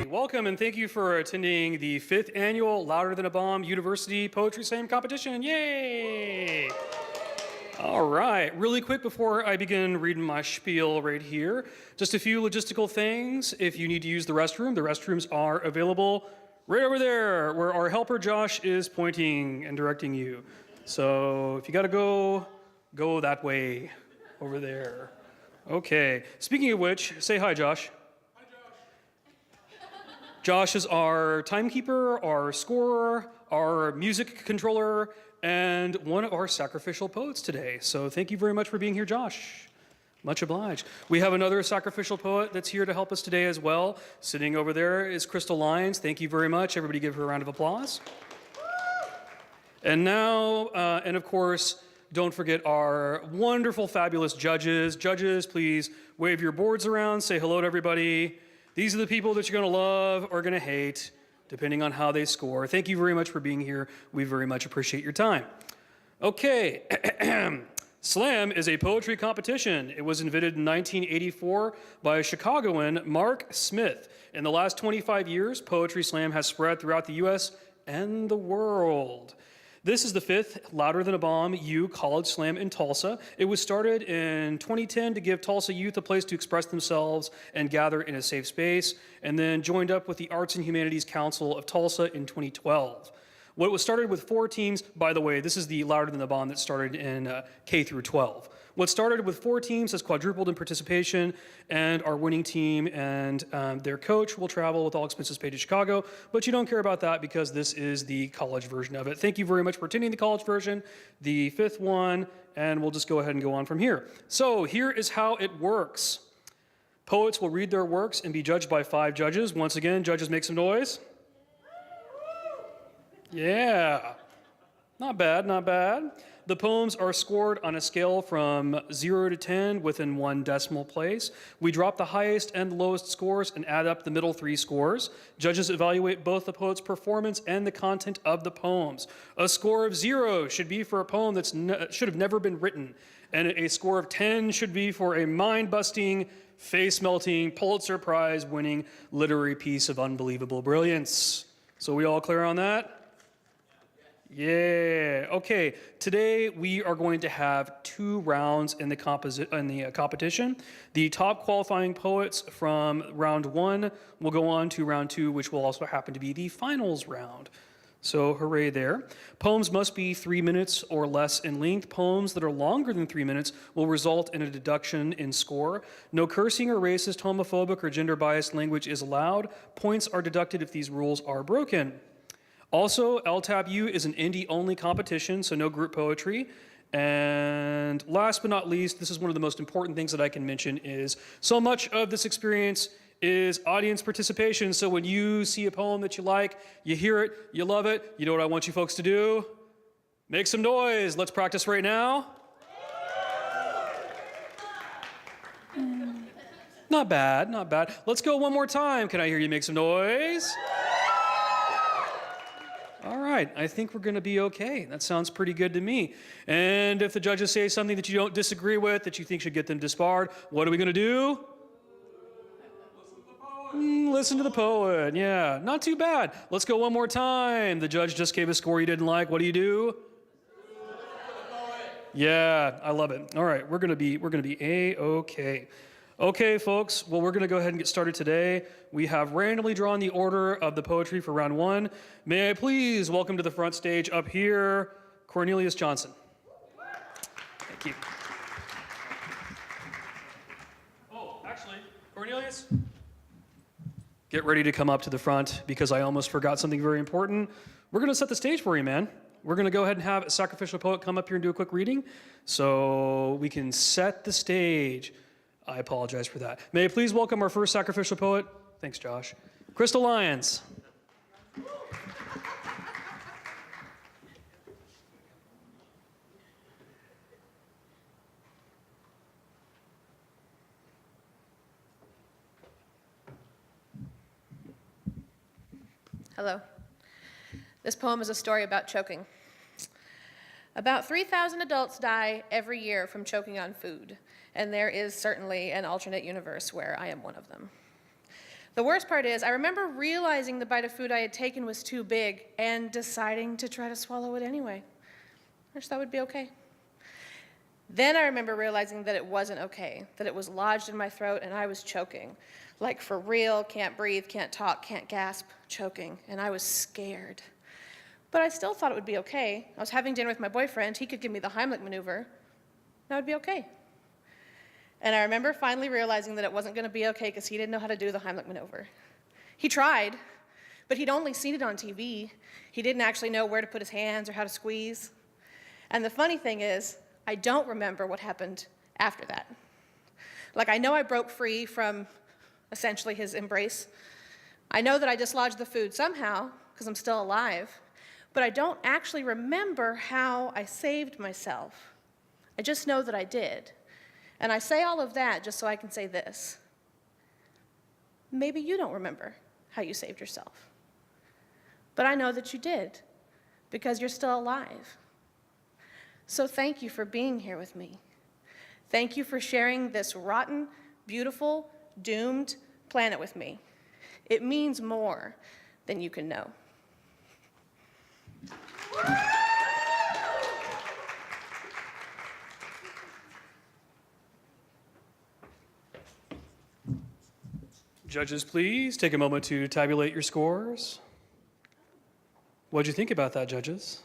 Welcome and thank you for attending the 5th annual Louder Than a Bomb University Poetry Slam competition. Yay! All right, really quick before I begin reading my spiel right here, just a few logistical things. If you need to use the restrooms are available right over there where our helper Josh is pointing and directing you. So if you gotta go that way over there. Okay, speaking of which, say hi, Josh. Josh is our timekeeper, our scorer, our music controller, and one of our sacrificial poets today. So thank you very much for being here, Josh. Much obliged. We have another sacrificial poet that's here to help us today as well. Sitting over there is Crystal Lyons. Thank you very much. Everybody give her a round of applause. And now, and of course, don't forget our wonderful, fabulous judges. Judges, please wave your boards around, say hello to everybody. These are the people that you're going to love or going to hate, depending on how they score. Thank you very much for being here. We very much appreciate your time. Okay, Slam is a poetry competition. It was invented in 1984 by Chicagoan Mark Smith. In the last 25 years, Poetry Slam has spread throughout the U.S. and the world. This is the 5th Louder Than a Bomb U College Slam in Tulsa. It was started in 2010 to give Tulsa youth a place to express themselves and gather in a safe space, and then joined up with the Arts and Humanities Council of Tulsa in 2012. What was started with 4 teams, by the way, this is the Louder Than the Bomb that started in K through 12. What started with 4 teams has quadrupled in participation, and our winning team and their coach will travel with all expenses paid to Chicago, but you don't care about that because this is the college version of it. Thank you very much for attending the college version, the 5th one, and we'll just go ahead and go on from here. So here is how it works. Poets will read their works and be judged by 5 judges. Once again, judges, make some noise. Yeah, not bad, not bad. The poems are scored on a scale from 0 to 10 within 1 decimal place. We drop the highest and lowest scores and add up the middle 3 scores. Judges evaluate both the poet's performance and the content of the poems. A score of 0 should be for a poem that should have never been written, and a score of 10 should be for a mind-busting, face-melting, Pulitzer Prize-winning literary piece of unbelievable brilliance. So we all clear on that? Yeah, okay. Today we are going to have 2 rounds in the competition. The top qualifying poets from round 1 will go on to round 2, which will also happen to be the finals round. So hooray there. Poems must be 3 minutes or less in length. Poems that are longer than 3 minutes will result in a deduction in score. No cursing or racist, homophobic, or gender-biased language is allowed. Points are deducted if these rules are broken. Also, LTABU is an indie-only competition, so no group poetry. And last but not least, this is one of the most important things that I can mention is so much of this experience is audience participation. So when you see a poem that you like, you hear it, you love it, you know what I want you folks to do? Make some noise. Let's practice right now. Not bad, not bad. Let's go one more time. Can I hear you make some noise? All right, I think we're going to be okay. That sounds pretty good to me. And if the judges say something that you don't disagree with, that you think should get them disbarred, what are we going to do? Listen to the poet. Yeah, not too bad. Let's go one more time. The judge just gave a score you didn't like. What do? Yeah, I love it. All right, we're going to be A-okay. Okay, folks, well, we're going to go ahead and get started today. We have randomly drawn the order of the poetry for round 1. May I please welcome to the front stage up here, Cornelius Johnson. Thank you. Oh, actually, Cornelius, get ready to come up to the front because I almost forgot something very important. We're going to set the stage for you, man. We're going to go ahead and have a sacrificial poet come up here and do a quick reading so we can set the stage. I apologize for that. May I please welcome our first sacrificial poet? Thanks, Josh. Crystal Lyons. Hello. This poem is a story about choking. About 3,000 adults die every year from choking on food, and there is certainly an alternate universe where I am one of them. The worst part is, I remember realizing the bite of food I had taken was too big and deciding to try to swallow it anyway. I just thought it would be okay. Then I remember realizing that it wasn't okay, that it was lodged in my throat and I was choking. Like for real, can't breathe, can't talk, can't gasp, choking. And I was scared. But I still thought it would be okay. I was having dinner with my boyfriend. He could give me the Heimlich maneuver. That would be okay. And I remember finally realizing that it wasn't going to be okay because he didn't know how to do the Heimlich maneuver. He tried, but he'd only seen it on TV. He didn't actually know where to put his hands or how to squeeze. And the funny thing is, I don't remember what happened after that. Like, I know I broke free from essentially his embrace. I know that I dislodged the food somehow because I'm still alive, but I don't actually remember how I saved myself. I just know that I did. And I say all of that just so I can say this. Maybe you don't remember how you saved yourself. But I know that you did, because you're still alive. So thank you for being here with me. Thank you for sharing this rotten, beautiful, doomed planet with me. It means more than you can know. Judges, please take a moment to tabulate your scores. What'd you think about that, judges?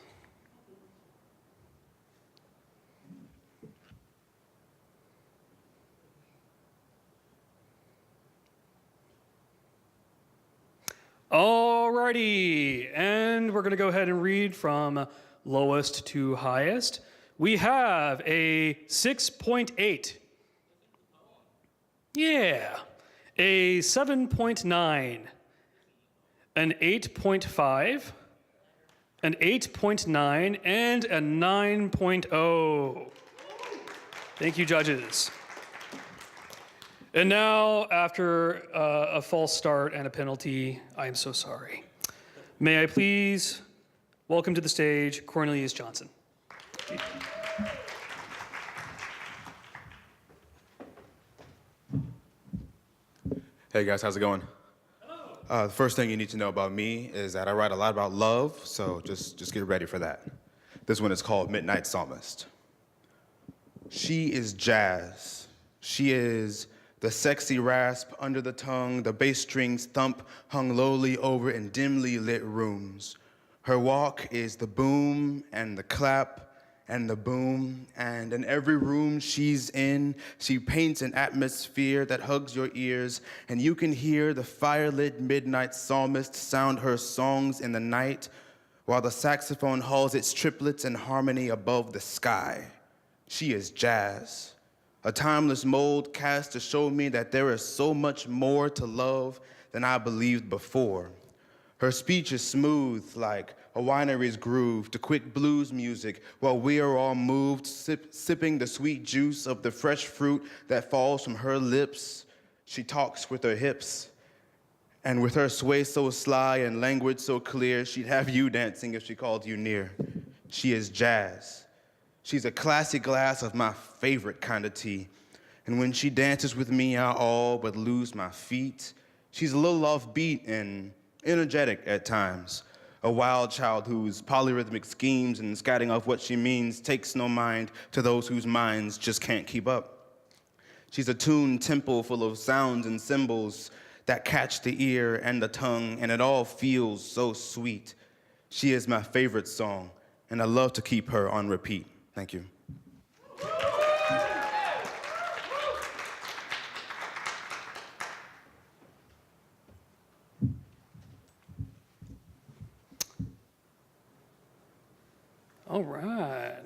Alrighty, and we're going to go ahead and read from lowest to highest. We have a 6.8. Yeah. A 7.9, an 8.5, an 8.9, and a 9.0. Thank you, judges. And now, after a false start and a penalty, I am so sorry. May I please welcome to the stage Cornelius Johnson. Hey guys, how's it going? The first thing you need to know about me is that I write a lot about love, so just get ready for that. This one is called Midnight Psalmist. She is jazz. She is the sexy rasp under the tongue, the bass strings thump hung lowly over in dimly lit rooms. Her walk is the boom and the clap and the boom, and in every room she's in, she paints an atmosphere that hugs your ears, and you can hear the fire-lit midnight psalmist sound her songs in the night, while the saxophone hauls its triplets in harmony above the sky. She is jazz, a timeless mold cast to show me that there is so much more to love than I believed before. Her speech is smooth like a winery's groove to quick blues music while we are all moved, sipping the sweet juice of the fresh fruit that falls from her lips. She talks with her hips, and with her sway so sly and language so clear, she'd have you dancing if she called you near. She is jazz. She's a classy glass of my favorite kind of tea, and when she dances with me, I all but lose my feet. She's a little offbeat and energetic at times, a wild child whose polyrhythmic schemes and scatting off what she means takes no mind to those whose minds just can't keep up. She's a tuned temple full of sounds and symbols that catch the ear and the tongue, and it all feels so sweet. She is my favorite song, and I love to keep her on repeat. Thank you. All right.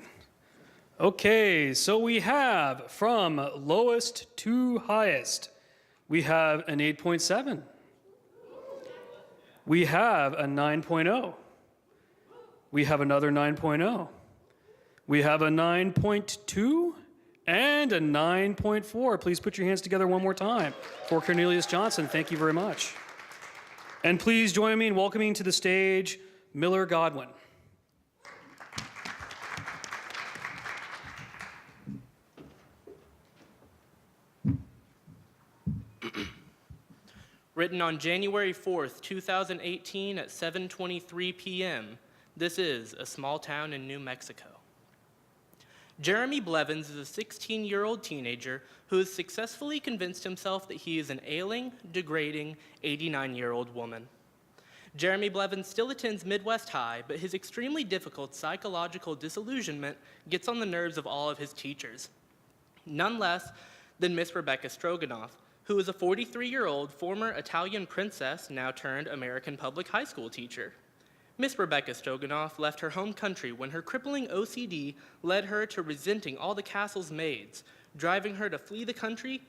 Okay, so we have from lowest to highest, we have an 8.7. We have a 9.0. We have another 9.0. We have a 9.2 and a 9.4. Please put your hands together one more time for Cornelius Johnson. Thank you very much. And please join me in welcoming to the stage Miller Godwin. written on January 4th, 2018 at 7:23 p.m. This is a small town in New Mexico. Jeremy Blevins is a 16-year-old teenager who has successfully convinced himself that he is an ailing, degrading 89-year-old woman. Jeremy Blevins still attends Midwest High, but his extremely difficult psychological disillusionment gets on the nerves of all of his teachers. None less than Miss Rebecca Stroganoff, who is a 43-year-old former Italian princess, now turned American public high school teacher. Miss Rebecca Stroganoff left her home country when her crippling OCD led her to resenting all the castle's maids, driving her to flee the country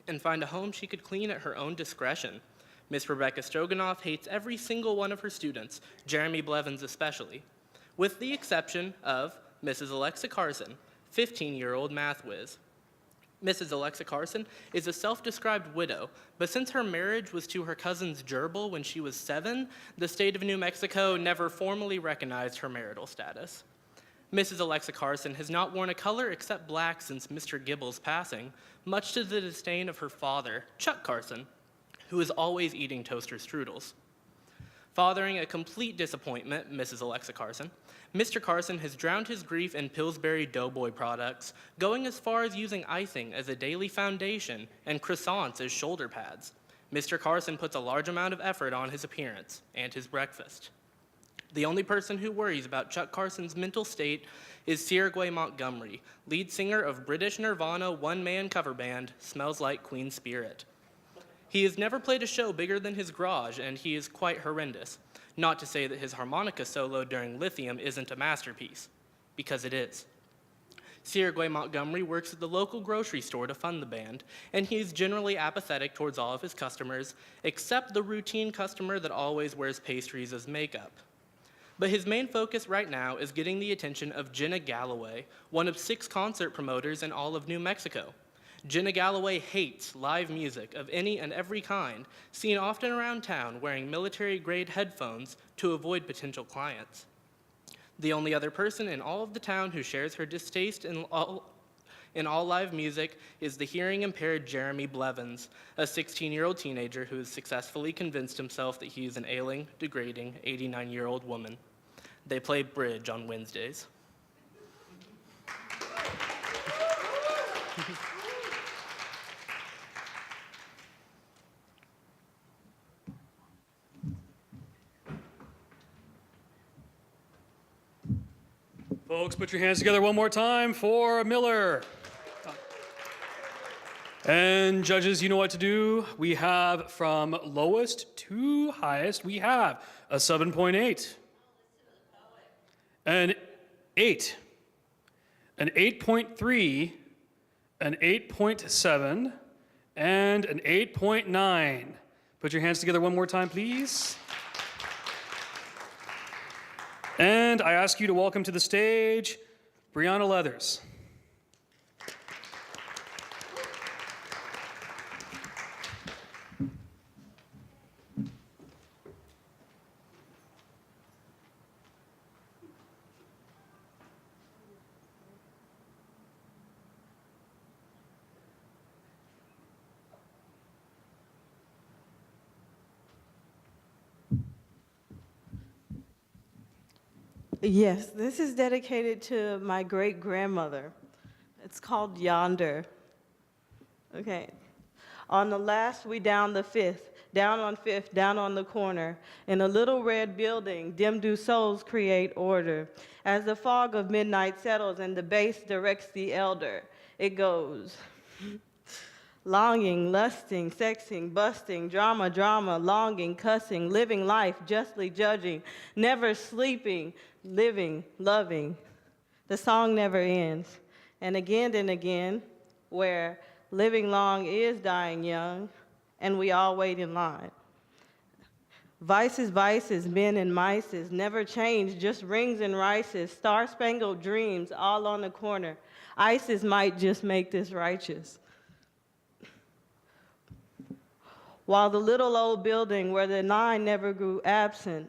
and find a home she could clean at her own discretion. Miss Rebecca Stroganoff hates every single one of her students, Jeremy Blevins especially, with the exception of Mrs. Alexa Carson, 15-year-old math whiz. Mrs. Alexa Carson is a self-described widow, but since her marriage was to her cousin's gerbil when she was 7, the state of New Mexico never formally recognized her marital status. Mrs. Alexa Carson has not worn a color except black since Mr. Gibble's passing, much to the disdain of her father, Chuck Carson, who is always eating toaster strudels. Fathering a complete disappointment, Mrs. Alexa Carson, Mr. Carson has drowned his grief in Pillsbury Doughboy products, going as far as using icing as a daily foundation and croissants as shoulder pads. Mr. Carson puts a large amount of effort on his appearance and his breakfast. The only person who worries about Chuck Carson's mental state is Sierra Montgomery, lead singer of British Nirvana one-man cover band Smells Like Queen Spirit. He has never played a show bigger than his garage, and he is quite horrendous. Not to say that his harmonica solo during Lithium isn't a masterpiece, because it is. Sierra Montgomery works at the local grocery store to fund the band, and he is generally apathetic towards all of his customers, except the routine customer that always wears pastries as makeup. But his main focus right now is getting the attention of Jenna Galloway, one of 6 concert promoters in all of New Mexico. Jenna Galloway hates live music of any and every kind, seen often around town wearing military-grade headphones to avoid potential clients. The only other person in all of the town who shares her distaste in all live music is the hearing-impaired Jeremy Blevins, a 16-year-old teenager who has successfully convinced himself that he is an ailing, degrading 89-year-old woman. They play bridge on Wednesdays. Folks, put your hands together one more time for Miller. And judges, you know what to do. We have from lowest to highest, we have a 7.8, an 8, an 8.3, an 8.7, and an 8.9. Put your hands together one more time, please. And I ask you to welcome to the stage Brianna Leathers. Yes, this is dedicated to my great-grandmother. It's called Yonder. Okay. On the last, we down the fifth, down on fifth, down on the corner. In a little red building, dim do souls create order. As the fog of midnight settles and the bass directs the elder, it goes. Longing, lusting, sexing, busting, drama, drama, longing, cussing, living life, justly judging, never sleeping, living, loving. The song never ends. And again, where living long is dying young, and we all wait in line. Vices, men and mices, never change, just rings and rices, star-spangled dreams all on the corner. ISIS might just make this righteous. While the little old building where the line never grew absent,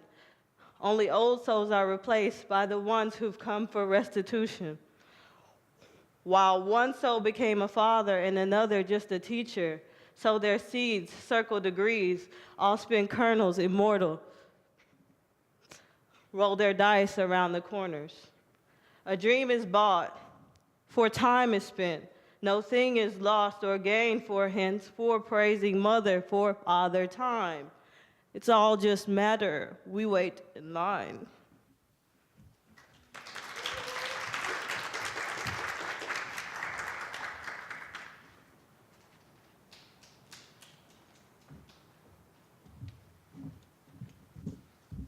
only old souls are replaced by the ones who've come for restitution. While one soul became a father and another just a teacher, sow their seeds, circle degrees, all spin kernels immortal, roll their dice around the corners. A dream is bought, for time is spent. No thing is lost or gained for henceforth praising mother for father time. It's all just matter. We wait in line.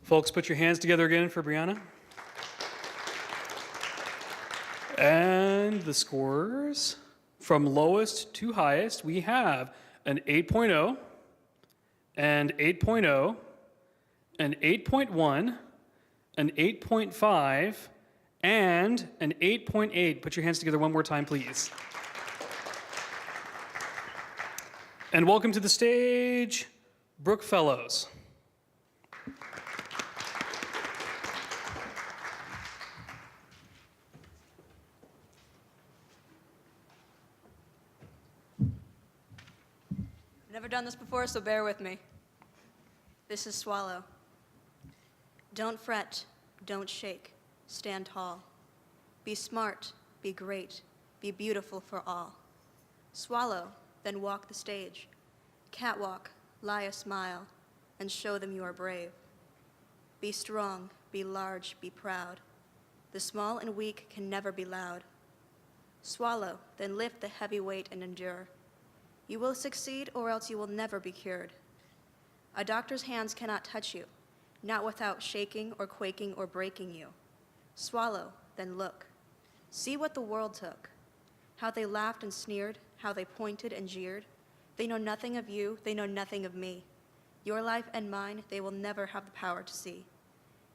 Folks, put your hands together again for Brianna. And the scores from lowest to highest, we have an 8.0, and 8.0, an 8.1, an 8.5, and an 8.8. Put your hands together one more time, please. And welcome to the stage, Brooke Fellows. Never done this before, so bear with me. This is Swallow. Don't fret, don't shake, stand tall. Be smart, be great, be beautiful for all. Swallow, then walk the stage. Catwalk, lie a smile, and show them you are brave. Be strong, be large, be proud. The small and weak can never be loud. Swallow, then lift the heavy weight and endure. You will succeed, or else you will never be cured. A doctor's hands cannot touch you, not without shaking or quaking or breaking you. Swallow, then look. See what the world took. How they laughed and sneered, how they pointed and jeered. They know nothing of you, they know nothing of me. Your life and mine, they will never have the power to see.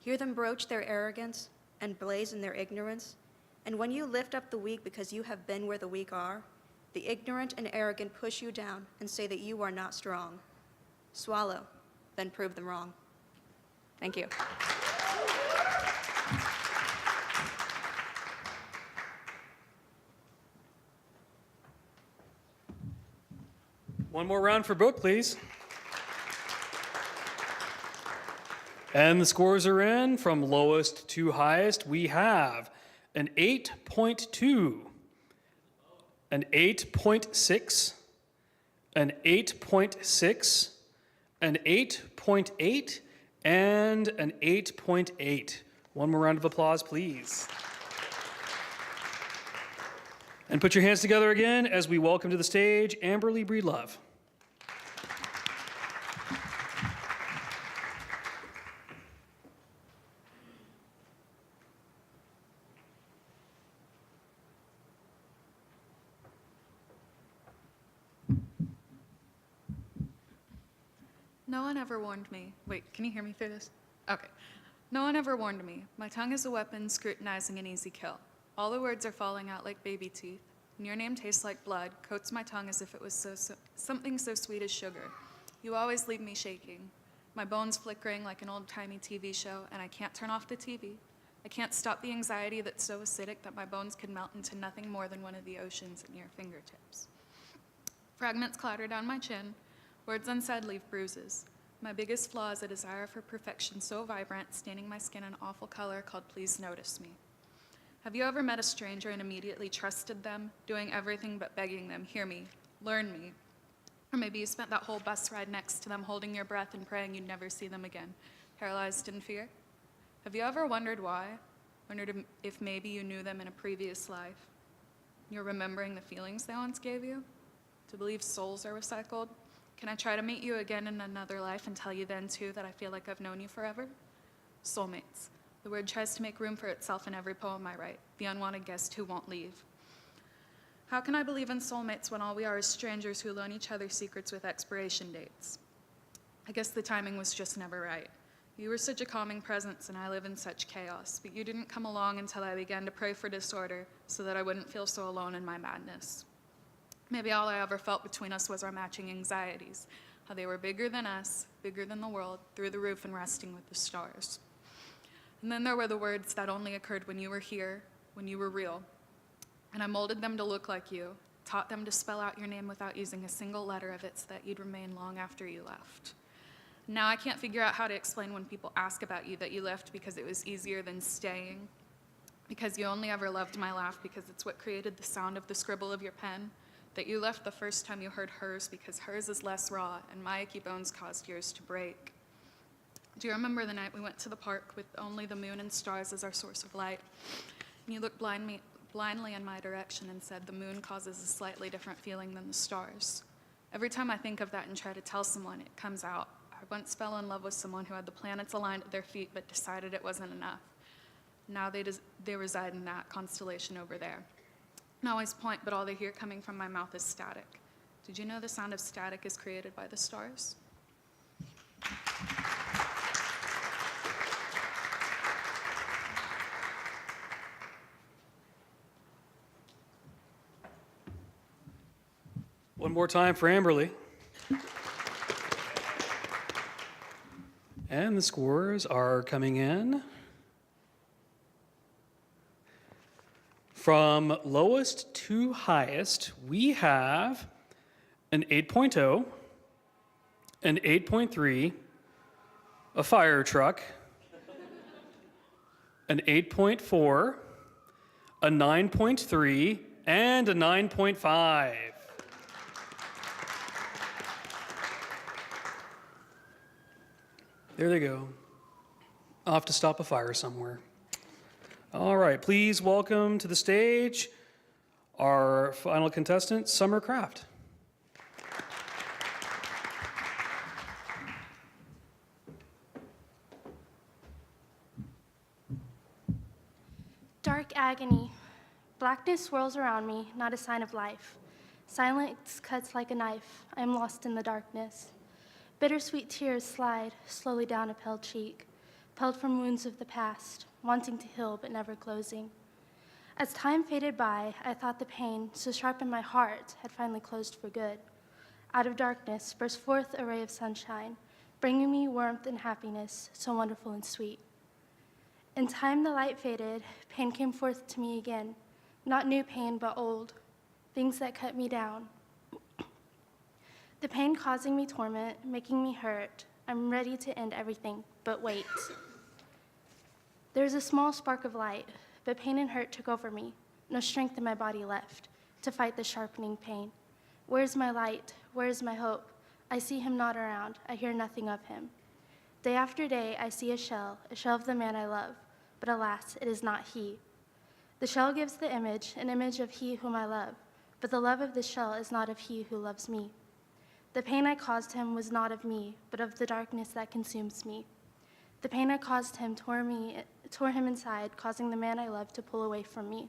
Hear them broach their arrogance and blaze in their ignorance. And when you lift up the weak because you have been where the weak are, the ignorant and arrogant push you down and say that you are not strong. Swallow, then prove them wrong. Thank you. One more round for Brooke, please. And the scores are in from lowest to highest. We have an 8.2, an 8.6, an 8.6, an 8.8, and an 8.8. One more round of applause, please. And put your hands together again as we welcome to the stage Amberly Breedlove. No one ever warned me. Wait, can you hear me through this? Okay. No one ever warned me. My tongue is a weapon, scrutinizing an easy kill. All the words are falling out like baby teeth. And your name tastes like blood, coats my tongue as if it was something so sweet as sugar. You always leave me shaking. My bones flickering like an old-timey TV show, and I can't turn off the TV. I can't stop the anxiety that's so acidic that my bones could melt into nothing more than one of the oceans at your fingertips. Fragments clatter down my chin. Words unsaid leave bruises. My biggest flaw is a desire for perfection so vibrant, staining my skin an awful color called please notice me. Have you ever met a stranger and immediately trusted them, doing everything but begging them, hear me, learn me? Or maybe you spent that whole bus ride next to them, holding your breath and praying you'd never see them again, paralyzed in fear? Have you ever wondered why? Wondered if maybe you knew them in a previous life? You're remembering the feelings they once gave you? To believe souls are recycled? Can I try to meet you again in another life and tell you then, too, that I feel like I've known you forever? Soulmates. The word tries to make room for itself in every poem I write, the unwanted guest who won't leave. How can I believe in soulmates when all we are is strangers who loan each other secrets with expiration dates? I guess the timing was just never right. You were such a calming presence, and I live in such chaos, but you didn't come along until I began to pray for disorder so that I wouldn't feel so alone in my madness. Maybe all I ever felt between us was our matching anxieties, how they were bigger than us, bigger than the world, through the roof and resting with the stars. And then there were the words that only occurred when you were here, when you were real. And I molded them to look like you, taught them to spell out your name without using a single letter of it so that you'd remain long after you left. Now I can't figure out how to explain when people ask about you that you left because it was easier than staying, because you only ever loved my laugh because it's what created the sound of the scribble of your pen, that you left the first time you heard hers because hers is less raw and my achy bones caused yours to break. Do you remember the night we went to the park with only the moon and stars as our source of light? And you looked blindly in my direction and said the moon causes a slightly different feeling than the stars. Every time I think of that and try to tell someone, it comes out. I once fell in love with someone who had the planets aligned at their feet but decided it wasn't enough. Now they reside in that constellation over there. I always point, but all they hear coming from my mouth is static. Did you know the sound of static is created by the stars? One more time for Amberly. And the scores are coming in. From lowest to highest, we have an 8.0, an 8.3, a fire truck, an 8.4, a 9.3, and a 9.5. There they go. Off to stop a fire somewhere. All right, please welcome to the stage our final contestant, Summer Craft. Dark agony. Blackness swirls around me, not a sign of life. Silence cuts like a knife. I am lost in the darkness. Bittersweet tears slide slowly down a pale cheek, pelled from wounds of the past, wanting to heal but never closing. As time faded by, I thought the pain, so sharp in my heart, had finally closed for good. Out of darkness burst forth a ray of sunshine, bringing me warmth and happiness, so wonderful and sweet. In time the light faded, pain came forth to me again, not new pain but old, things that cut me down. The pain causing me torment, making me hurt. I'm ready to end everything, but wait. There's a small spark of light, but pain and hurt took over me. No strength in my body left to fight the sharpening pain. Where's my light? Where's my hope? I see him not around. I hear nothing of him. Day after day, I see a shell of the man I love, but alas, it is not he. The shell gives the image, an image of he whom I love, but the love of the shell is not of he who loves me. The pain I caused him was not of me, but of the darkness that consumes me. The pain I caused him tore him inside, causing the man I love to pull away from me.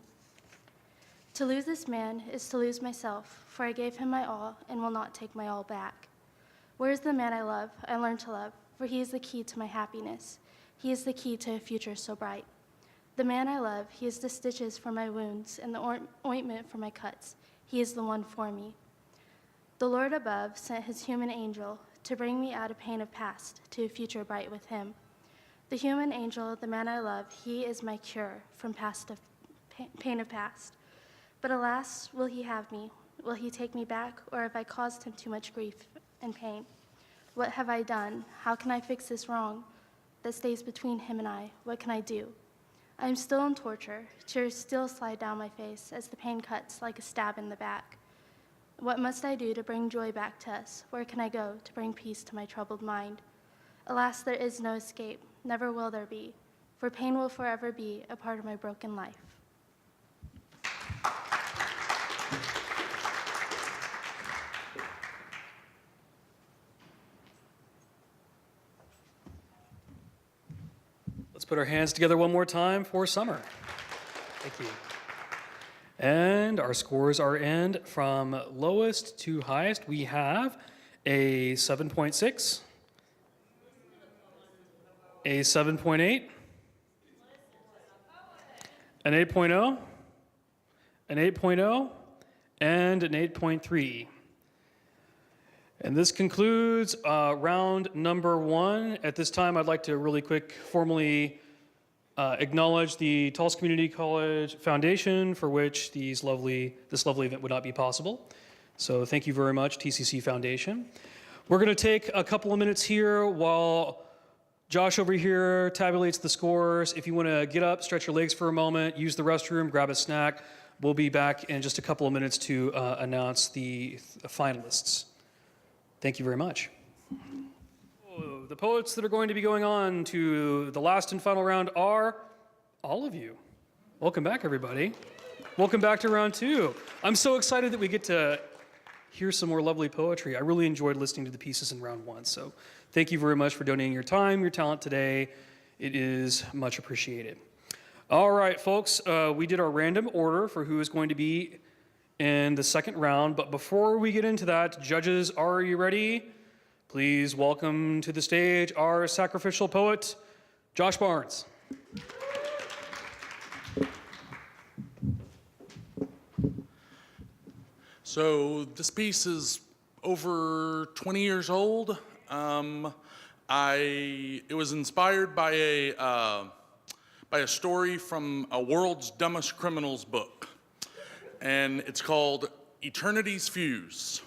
To lose this man is to lose myself, for I gave him my all and will not take my all back. Where is the man I love? I learned to love, for he is the key to my happiness. He is the key to a future so bright. The man I love, he is the stitches for my wounds and the ointment for my cuts. He is the one for me. The Lord above sent his human angel to bring me out of pain of past to a future bright with him. The human angel, the man I love, he is my cure from pain of past. But alas, will he have me? Will he take me back, or have I caused him too much grief and pain? What have I done? How can I fix this wrong that stays between him and I? What can I do? I am still in torture. Tears still slide down my face as the pain cuts like a stab in the back. What must I do to bring joy back to us? Where can I go to bring peace to my troubled mind? Alas, there is no escape, never will there be, for pain will forever be a part of my broken life. Let's put our hands together one more time for Summer. Thank you. And our scores are in from lowest to highest. We have a 7.6, a 7.8, an 8.0, an 8.0, and an 8.3. And this concludes round number one. At this time, I'd like to really quick formally acknowledge the Tulsa Community College Foundation, for which this lovely event would not be possible. So thank you very much, TCC Foundation. We're going to take a couple of minutes here while Josh over here tabulates the scores. If you want to get up, stretch your legs for a moment, use the restroom, grab a snack, we'll be back in just a couple of minutes to announce the finalists. Thank you very much. The poets that are going to be going on to the last and final round are all of you. Welcome back, everybody. Welcome back to round two. I'm so excited that we get to hear some more lovely poetry. I really enjoyed listening to the pieces in round one. So thank you very much for donating your time, your talent today. It is much appreciated. All right, folks, we did our random order for who is going to be in the second round. But before we get into that, judges, are you ready? Please welcome to the stage our sacrificial poet, Josh Barnes. So this piece is over 20 years old. It was inspired by a story from a World's Dumbest Criminals book, and it's called Eternity's Fuse.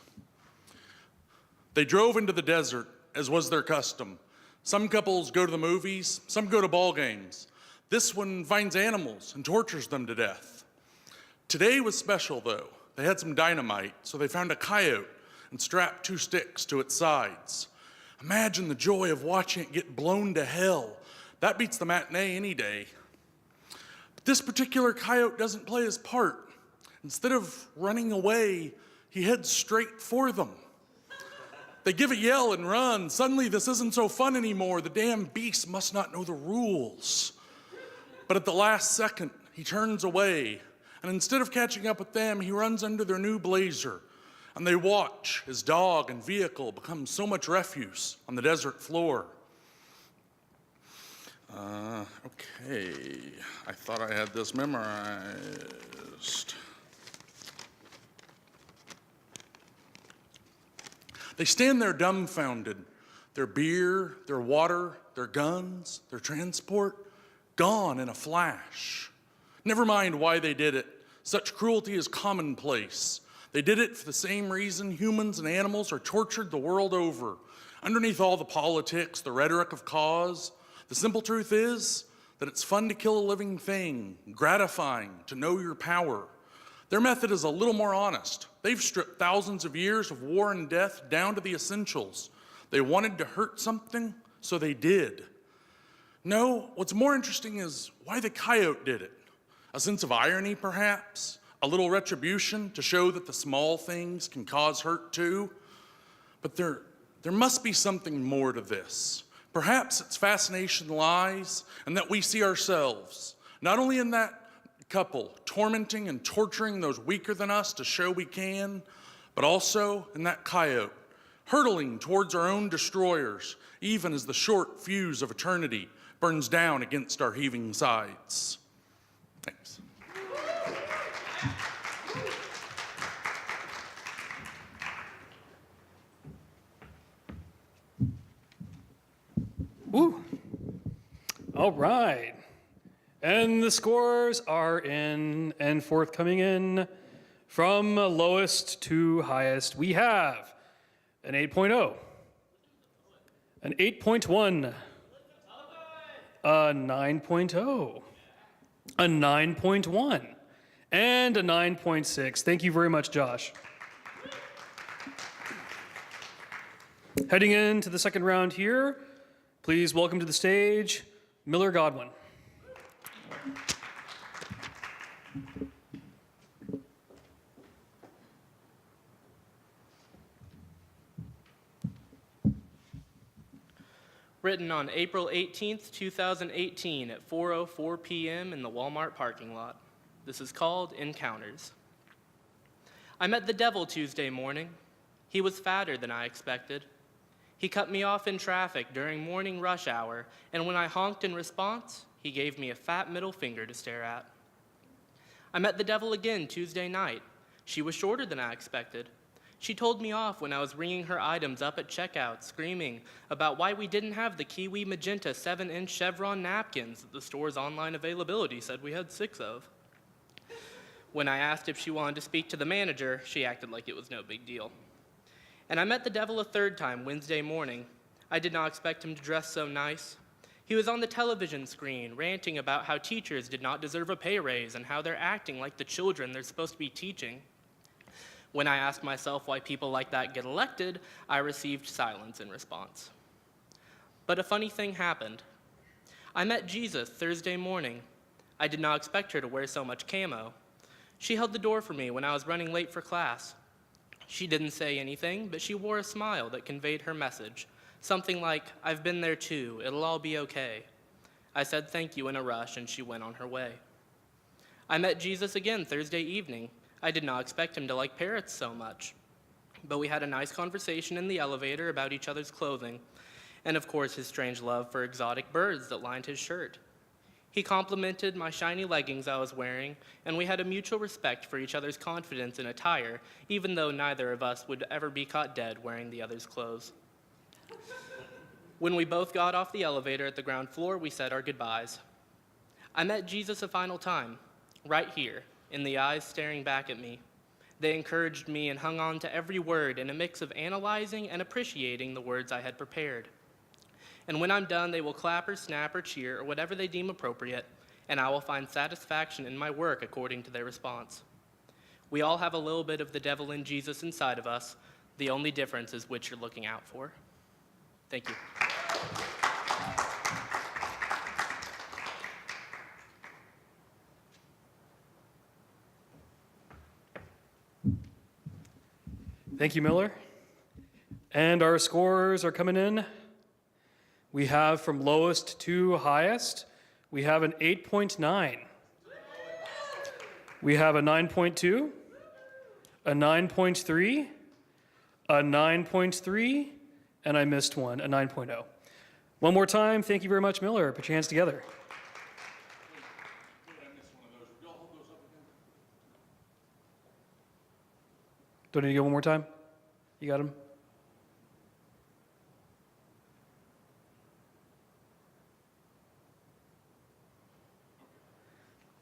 They drove into the desert, as was their custom. Some couples go to the movies, some go to ball games. This one finds animals and tortures them to death. Today was special, though. They had some dynamite, so they found a coyote and strapped 2 sticks to its sides. Imagine the joy of watching it get blown to hell. That beats the matinee any day. But this particular coyote doesn't play his part. Instead of running away, he heads straight for them. They give a yell and run. Suddenly, this isn't so fun anymore. The damn beast must not know the rules. But at the last second, he turns away, and instead of catching up with them, he runs under their new blazer, and they watch his dog and vehicle become so much refuse on the desert floor. Okay, I thought I had this memorized. They stand there dumbfounded. Their beer, their water, their guns, their transport, gone in a flash. Never mind why they did it. Such cruelty is commonplace. They did it for the same reason humans and animals are tortured the world over. Underneath all the politics, the rhetoric of cause, the simple truth is that it's fun to kill a living thing, gratifying to know your power. Their method is a little more honest. They've stripped thousands of years of war and death down to the essentials. They wanted to hurt something, so they did. No, what's more interesting is why the coyote did it. A sense of irony, perhaps? A little retribution to show that the small things can cause hurt too? But there must be something more to this. Perhaps its fascination lies in that we see ourselves, not only in that couple tormenting and torturing those weaker than us to show we can, but also in that coyote, hurtling towards our own destroyers, even as the short fuse of eternity burns down against our heaving sides. Thanks. Woo. All right. And the scores are in and forthcoming in from lowest to highest. We have an 8.0, an 8.1, a 9.0, a 9.1, and a 9.6. Thank you very much, Josh. Heading into the second round here, please welcome to the stage Miller Godwin. Written on April 18th, 2018 at 4:04 p.m. in the Walmart parking lot. This is called Encounters. I met the devil Tuesday morning. He was fatter than I expected. He cut me off in traffic during morning rush hour, and when I honked in response, he gave me a fat middle finger to stare at. I met the devil again Tuesday night. She was shorter than I expected. She told me off when I was ringing her items up at checkout, screaming about why we didn't have the Kiwi Magenta 7-inch chevron napkins that the store's online availability said we had 6 of. When I asked if she wanted to speak to the manager, she acted like it was no big deal. And I met the devil a third time Wednesday morning. I did not expect him to dress so nice. He was on the television screen, ranting about how teachers did not deserve a pay raise and how they're acting like the children they're supposed to be teaching. When I asked myself why people like that get elected, I received silence in response. But a funny thing happened. I met Jesus Thursday morning. I did not expect her to wear so much camo. She held the door for me when I was running late for class. She didn't say anything, but she wore a smile that conveyed her message. Something like, "I've been there too, it'll all be okay." I said thank you in a rush, and she went on her way. I met Jesus again Thursday evening. I did not expect him to like parrots so much. But we had a nice conversation in the elevator about each other's clothing, and of course his strange love for exotic birds that lined his shirt. He complimented my shiny leggings I was wearing, and we had a mutual respect for each other's confidence in attire, even though neither of us would ever be caught dead wearing the other's clothes. When we both got off the elevator at the ground floor, we said our goodbyes. I met Jesus a final time, right here, in the eyes staring back at me. They encouraged me and hung on to every word in a mix of analyzing and appreciating the words I had prepared. And when I'm done, they will clap or snap or cheer or whatever they deem appropriate, and I will find satisfaction in my work according to their response. We all have a little bit of the devil in Jesus inside of us. The only difference is which you're looking out for. Thank you. Thank you, Miller. And our scores are coming in. We have from lowest to highest, we have an 8.9. We have a 9.2, a 9.3, a 9.3, and I missed one, a 9.0. One more time, thank you very much, Miller. Put your hands together. Do I need to go one more time? You got him?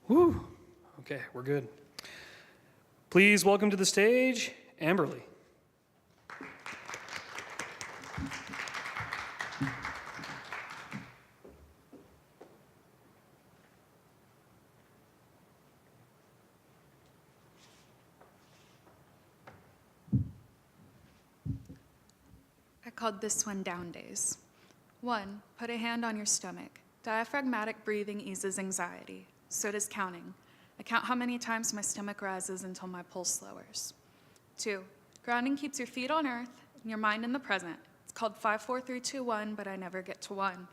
Whew. Okay, we're good. Please welcome to the stage, Amberly. I called this one Down Days. 1, put a hand on your stomach. Diaphragmatic breathing eases anxiety. So does counting. I count how many times my stomach rises until my pulse lowers. 2, grounding keeps your feet on earth and your mind in the present. It's called 5, 4, 3, 2, 1, but I never get to 1.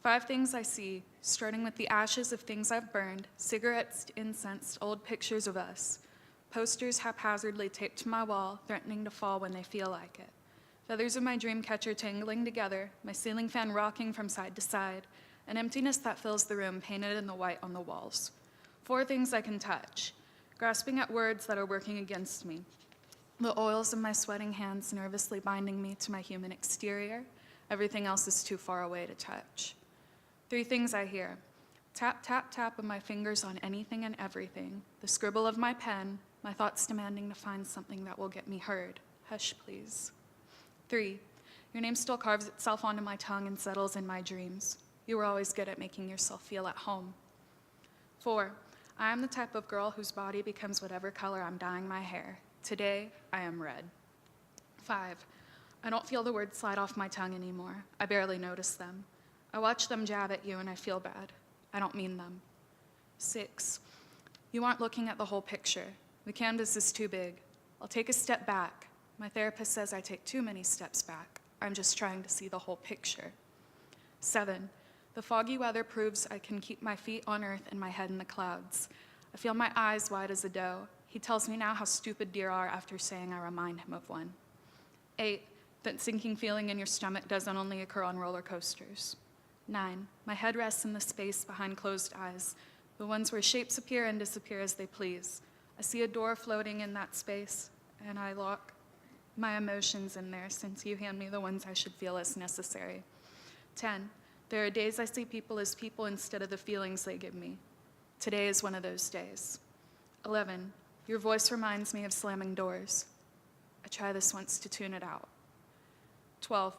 5 things I see, starting with the ashes of things I've burned, cigarettes, incense, old pictures of us. Posters haphazardly taped to my wall, threatening to fall when they feel like it. Feathers of my dream catcher tangling together, my ceiling fan rocking from side to side, an emptiness that fills the room painted in the white on the walls. 4 things I can touch, grasping at words that are working against me. The oils of my sweating hands nervously binding me to my human exterior. Everything else is too far away to touch. 3 things I hear, tap, tap, tap of my fingers on anything and everything, the scribble of my pen, my thoughts demanding to find something that will get me heard. Hush, please. 3, your name still carves itself onto my tongue and settles in my dreams. You were always good at making yourself feel at home. 4, I am the type of girl whose body becomes whatever color I'm dyeing my hair. Today, I am red. 5, I don't feel the words slide off my tongue anymore. I barely notice them. I watch them jab at you and I feel bad. I don't mean them. 6, you aren't looking at the whole picture. The canvas is too big. I'll take a step back. My therapist says I take too many steps back. I'm just trying to see the whole picture. 7, the foggy weather proves I can keep my feet on earth and my head in the clouds. I feel my eyes wide as a doe. He tells me now how stupid deer are after saying I remind him of one. 8, that sinking feeling in your stomach doesn't only occur on roller coasters. 9, my head rests in the space behind closed eyes, the ones where shapes appear and disappear as they please. I see a door floating in that space, and I lock my emotions in there since you hand me the ones I should feel as necessary. 10, there are days I see people as people instead of the feelings they give me. Today is one of those days. 11, your voice reminds me of slamming doors. I try this once to tune it out. 12,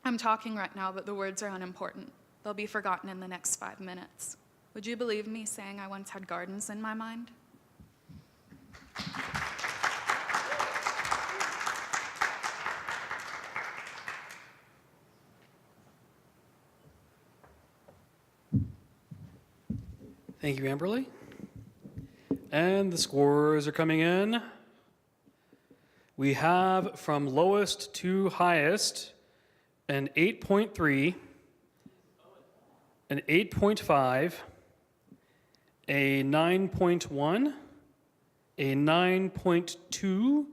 I'm talking right now, but the words are unimportant. They'll be forgotten in the next 5 minutes. Would you believe me saying I once had gardens in my mind? Thank you, Amberly. And the scores are coming in. We have from lowest to highest an 8.3, an 8.5, a 9.1, a 9.2,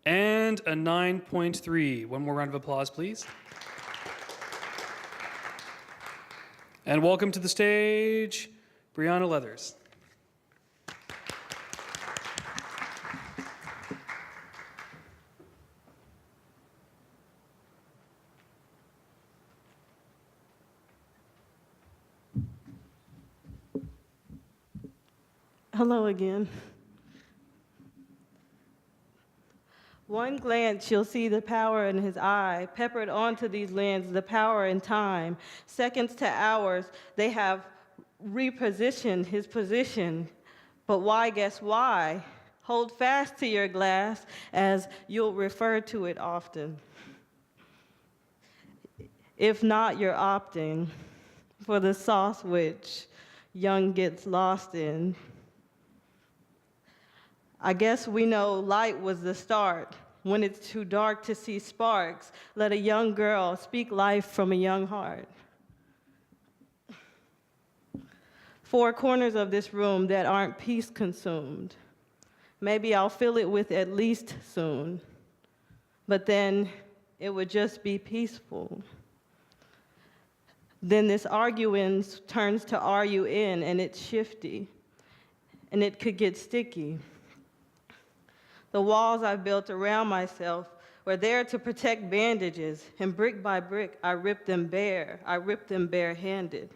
and a 9.3. One more round of applause, please. And welcome to the stage, Brianna Leathers. Hello again. One glance, you'll see the power in his eye, peppered onto these lands, the power in time. Seconds to hours, they have repositioned his position. But why, guess why? Hold fast to your glass, as you'll refer to it often. If not, you're opting for the sauce which young gets lost in. I guess we know light was the start. When it's too dark to see sparks, let a young girl speak life from a young heart. 4 corners of this room that aren't peace consumed. Maybe I'll fill it with at least soon, but then it would just be peaceful. Then this arguing turns to RUN, and it's shifty, and it could get sticky. The walls I've built around myself were there to protect bandages, and brick by brick, I ripped them bare. I ripped them barehanded.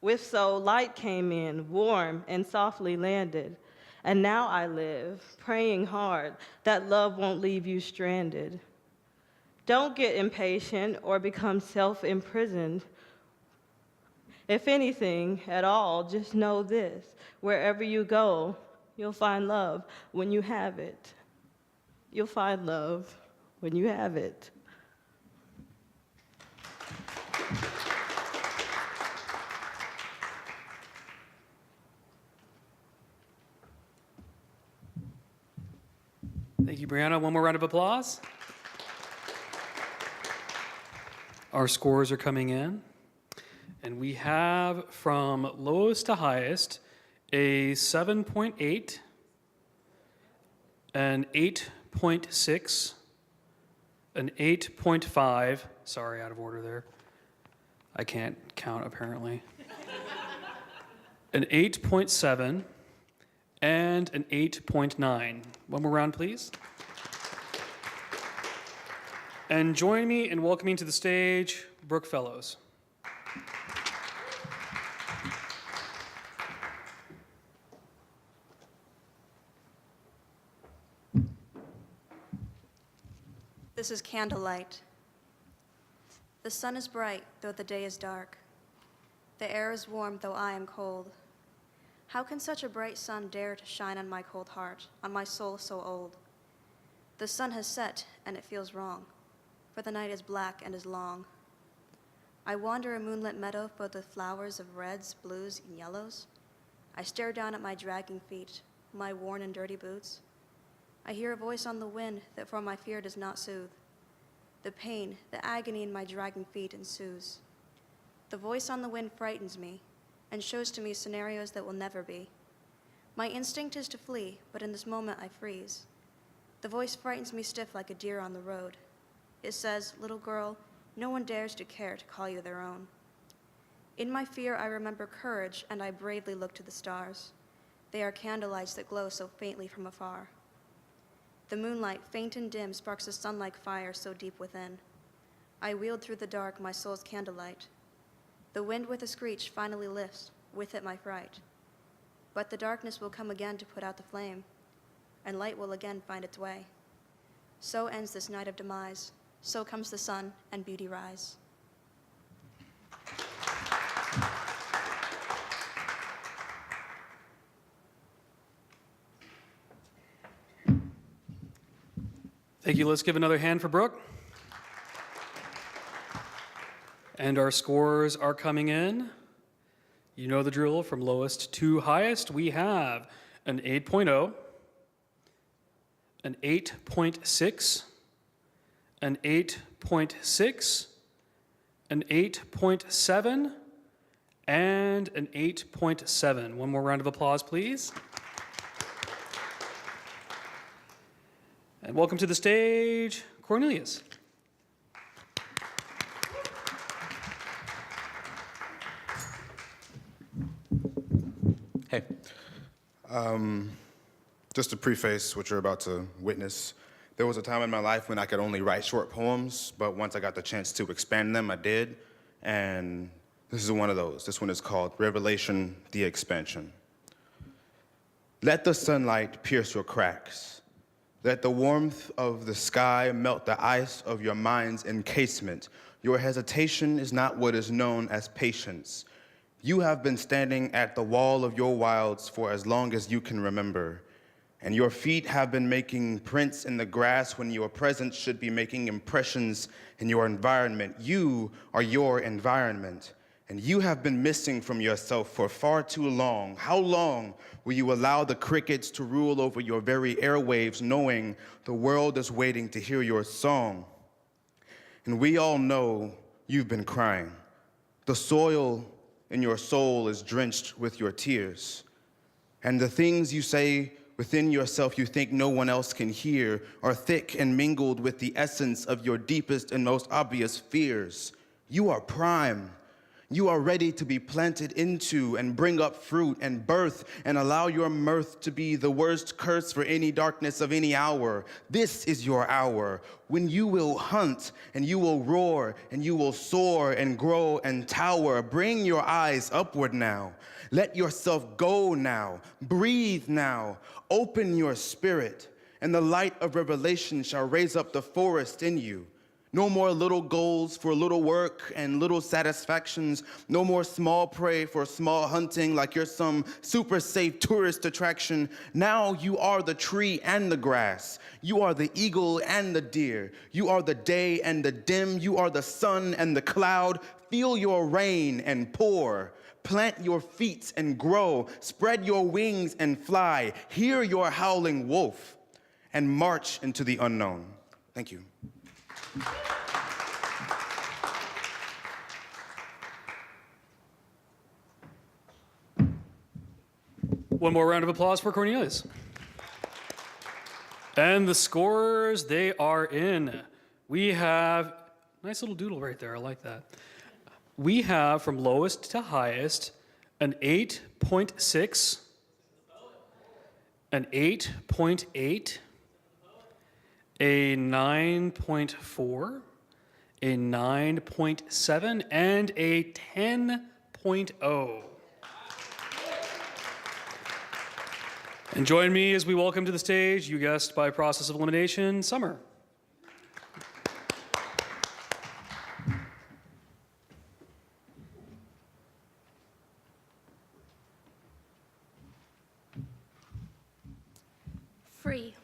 With so, light came in, warm and softly landed. And now I live, praying hard that love won't leave you stranded. Don't get impatient or become self-imprisoned. If anything at all, just know this: wherever you go, you'll find love when you have it. You'll find love when you have it. Thank you, Brianna. One more round of applause. Our scores are coming in. And we have from lowest to highest a 7.8, an 8.6, an 8.5, sorry, out of order there. I can't count apparently. An 8.7, and an 8.9. One more round, please. And join me in welcoming to the stage Brooke Fellows. This is Candlelight. The sun is bright, though the day is dark. The air is warm, though I am cold. How can such a bright sun dare to shine on my cold heart, on my soul so old? The sun has set, and it feels wrong, for the night is black and is long. I wander a moonlit meadow filled with flowers of reds, blues, and yellows. I stare down at my dragging feet, my worn and dirty boots. I hear a voice on the wind that for my fear does not soothe. The pain, the agony in my dragging feet ensues. The voice on the wind frightens me and shows to me scenarios that will never be. My instinct is to flee, but in this moment I freeze. The voice frightens me stiff like a deer on the road. It says, "Little girl, no one dares to care to call you their own." In my fear, I remember courage, and I bravely look to the stars. They are candlelights that glow so faintly from afar. The moonlight, faint and dim, sparks a sun-like fire so deep within. I wheeled through the dark, my soul's candlelight. The wind with a screech finally lifts, with it my fright. But the darkness will come again to put out the flame, and light will again find its way. So ends this night of demise, so comes the sun and beauty rise. Thank you. Let's give another hand for Brooke. And our scores are coming in. You know the drill, from lowest to highest. We have an 8.0, an 8.6, an 8.6, an 8.7, and an 8.7. One more round of applause, please. And welcome to the stage, Cornelius. Hey. Just to preface what you're about to witness, there was a time in my life when I could only write short poems, but once I got the chance to expand them, I did. And this is one of those. This one is called Revelation, the Expansion. Let the sunlight pierce your cracks. Let the warmth of the sky melt the ice of your mind's encasement. Your hesitation is not what is known as patience. You have been standing at the wall of your wilds for as long as you can remember, and your feet have been making prints in the grass when your presence should be making impressions in your environment. You are your environment, and you have been missing from yourself for far too long. How long will you allow the crickets to rule over your very airwaves, knowing the world is waiting to hear your song? And we all know you've been crying. The soil in your soul is drenched with your tears. And the things you say within yourself you think no one else can hear are thick and mingled with the essence of your deepest and most obvious fears. You are prime. You are ready to be planted into and bring up fruit and birth and allow your mirth to be the worst curse for any darkness of any hour. This is your hour when you will hunt and you will roar and you will soar and grow and tower. Bring your eyes upward now. Let yourself go now. Breathe now. Open your spirit, and the light of revelation shall raise up the forest in you. No more little goals for little work and little satisfactions. No more small prey for small hunting like you're some super safe tourist attraction. Now you are the tree and the grass. You are the eagle and the deer. You are the day and the dim. You are the sun and the cloud. Feel your rain and pour. Plant your feet and grow. Spread your wings and fly. Hear your howling wolf and march into the unknown. Thank you. One more round of applause for Cornelius. And the scores, they are in. We have, nice little doodle right there, I like that. We have from lowest to highest an 8.6, an 8.8, a 9.4, a 9.7, and a 10.0. And join me as we welcome to the stage, you guessed by process of elimination, Summer. Free.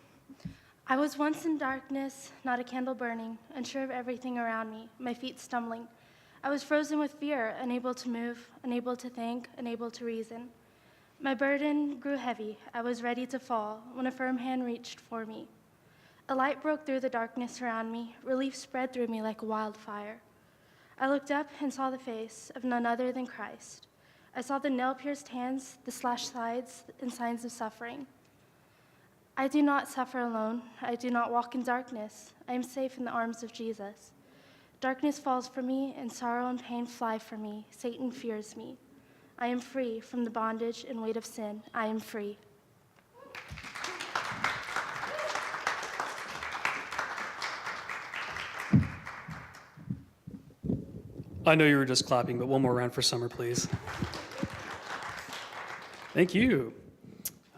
I was once in darkness, not a candle burning, unsure of everything around me, my feet stumbling. I was frozen with fear, unable to move, unable to think, unable to reason. My burden grew heavy. I was ready to fall when a firm hand reached for me. A light broke through the darkness around me. Relief spread through me like a wildfire. I looked up and saw the face of none other than Christ. I saw the nail-pierced hands, the slashed sides, and signs of suffering. I do not suffer alone. I do not walk in darkness. I am safe in the arms of Jesus. Darkness falls from me, and sorrow and pain fly from me. Satan fears me. I am free from the bondage and weight of sin. I am free. I know you were just clapping, but one more round for Summer, please. Thank you.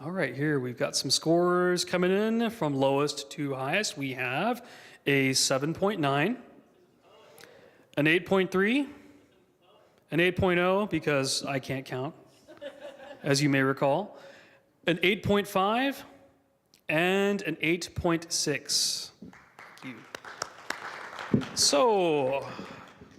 All right, here we've got some scores coming in from lowest to highest. We have a 7.9, an 8.3, an 8.0 because I can't count, as you may recall, an 8.5, and an 8.6. Thank you. So,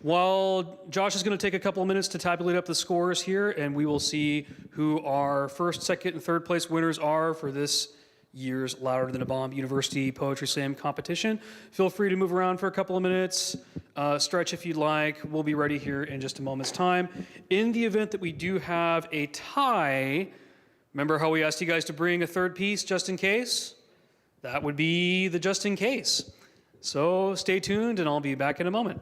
while Josh is going to take a couple of minutes to tabulate up the scores here, and we will see who our first, second, and third place winners are for this year's Louder Than a Bomb University Poetry Slam competition. Feel free to move around for a couple of minutes, stretch if you'd like. We'll be ready here in just a moment's time. In the event that we do have a tie, remember how we asked you guys to bring a third piece just in case? That would be the just in case. So stay tuned and I'll be back in a moment.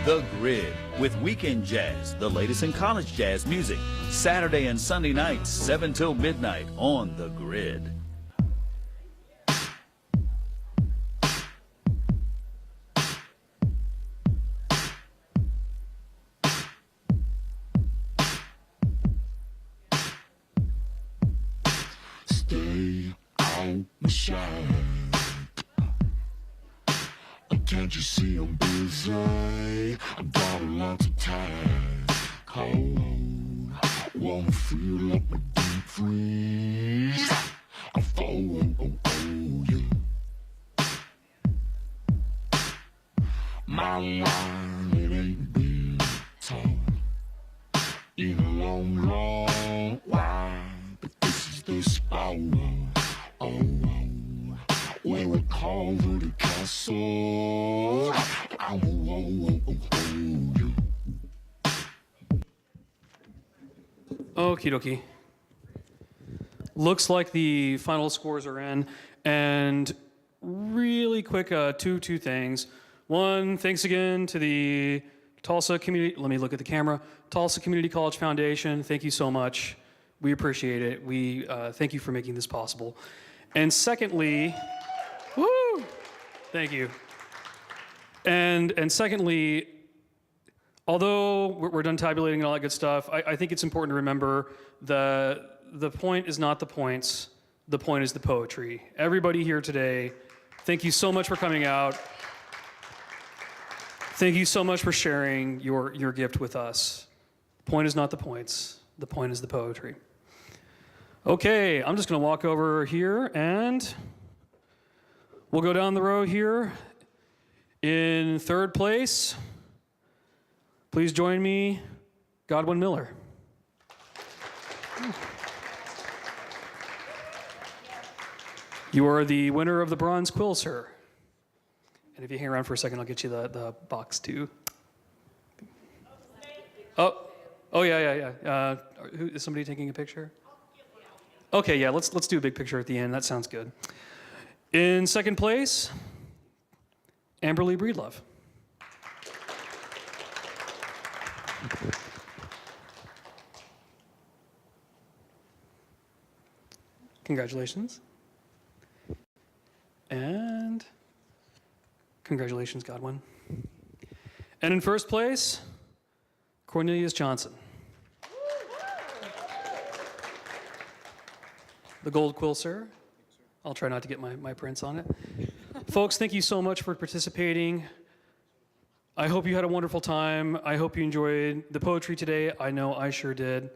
The Grid with Weekend Jazz, the latest in college jazz music. Saturday and Sunday nights, 7 till midnight on The Grid. Stay out my shine. Can't you see I'm busy? I got a lot of time. Cold, wanna feel like my deep freeze. I'm falling on you. My line, it ain't been told in a long, long while. But this is the spot, where we call the castle. I'm hold you. Okie dokie. Looks like the final scores are in. And really quick, two things. One, thanks again to the Tulsa Community, let me look at the camera. Tulsa Community College Foundation, thank you so much. We appreciate it. We thank you for making this possible. And secondly, woo! Thank you. And secondly, although we're done tabulating and all that good stuff, I think it's important to remember the point is not the points, the point is the poetry. Everybody here today, thank you so much for coming out. Thank you so much for sharing your gift with us. The point is not the points, the point is the poetry. Okay, I'm just gonna walk over here and we'll go down the row here. In third place, please join me, Godwin Miller. You are the winner of the bronze quill, sir. And if you hang around for a second, I'll get you the box too. Oh yeah. Is somebody taking a picture? Okay, yeah, let's do a big picture at the end. That sounds good. In second place, Amberly Breedlove. Congratulations. And congratulations, Godwin. And in first place, Cornelius Johnson. The gold quill, sir. I'll try not to get my prints on it. Folks, thank you so much for participating. I hope you had a wonderful time. I hope you enjoyed the poetry today. I know I sure did.